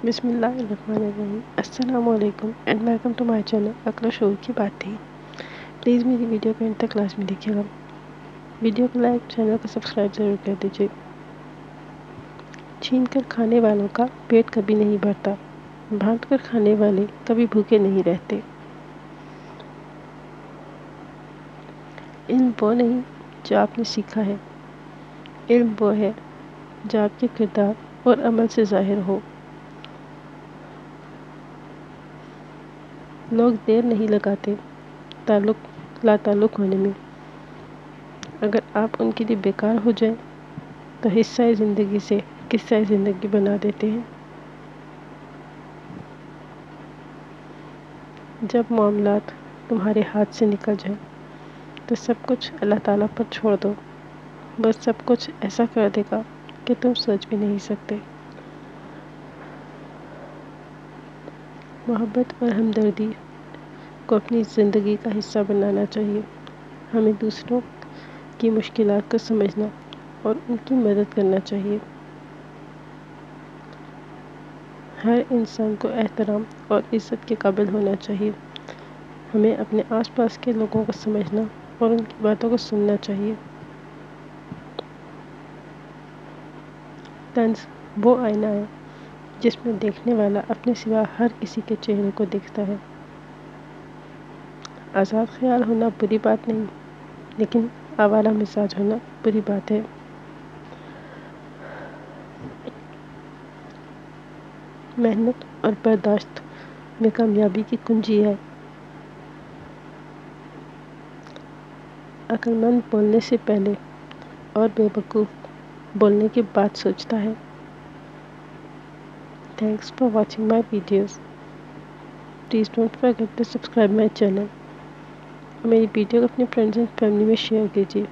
بسم اللہ الرحمن الرحیم۔ السلام علیکم and welcome to my channel Iqra شعور کی باتیں۔ پلیز میری ویڈیو کو انت تک لازمی دیکھیے گا۔ ویڈیو کو لائک، چینل کو سبسکرائب ضرور کر دیجیے۔ چھین کر کھانے والوں کا پیٹ کبھی نہیں بھرتا، بانٹ کر کھانے والے کبھی بھوکے نہیں رہتے۔ علم وہ نہیں جو آپ نے سیکھا ہے، علم وہ ہے جو آپ کے کردار اور عمل سے ظاہر ہو۔ لوگ دیر نہیں لگاتے لا تعلق ہونے میں، اگر آپ ان کے لیے بیکار ہو جائیں تو حصہ زندگی سے قصہ زندگی بنا دیتے ہیں۔ جب معاملات تمہارے ہاتھ سے نکل جائیں تو سب کچھ اللہ تعالیٰ پر چھوڑ دو، بس سب کچھ ایسا کر دے گا کہ تم سوچ بھی نہیں سکتے۔ محبت اور ہمدردی کو اپنی زندگی کا حصہ بنانا چاہیے۔ ہمیں دوسروں کی مشکلات کو سمجھنا اور ان کی مدد کرنا چاہیے۔ ہر انسان کو احترام اور عزت کے قابل ہونا چاہیے۔ ہمیں اپنے آس پاس کے لوگوں کو سمجھنا اور ان کی باتوں کو سننا چاہیے۔ طنز وہ آئینہ ہے جس میں دیکھنے والا اپنے سوا ہر کسی کے چہرے کو دیکھتا ہے۔ آزاد خیال ہونا بری بات نہیں، لیکن آوارہ مزاج ہونا بری بات ہے۔ محنت اور برداشت میں کامیابی کی کنجی ہے۔ عقل مند بولنے سے پہلے اور بے وقوف بولنے کے بعد سوچتا ہے۔ Thanks for watching my videos. Please don't forget to subscribe my channel. میری ویڈیو کو اپنے فرینڈز اینڈ فیملی میں شیئر کیجیے۔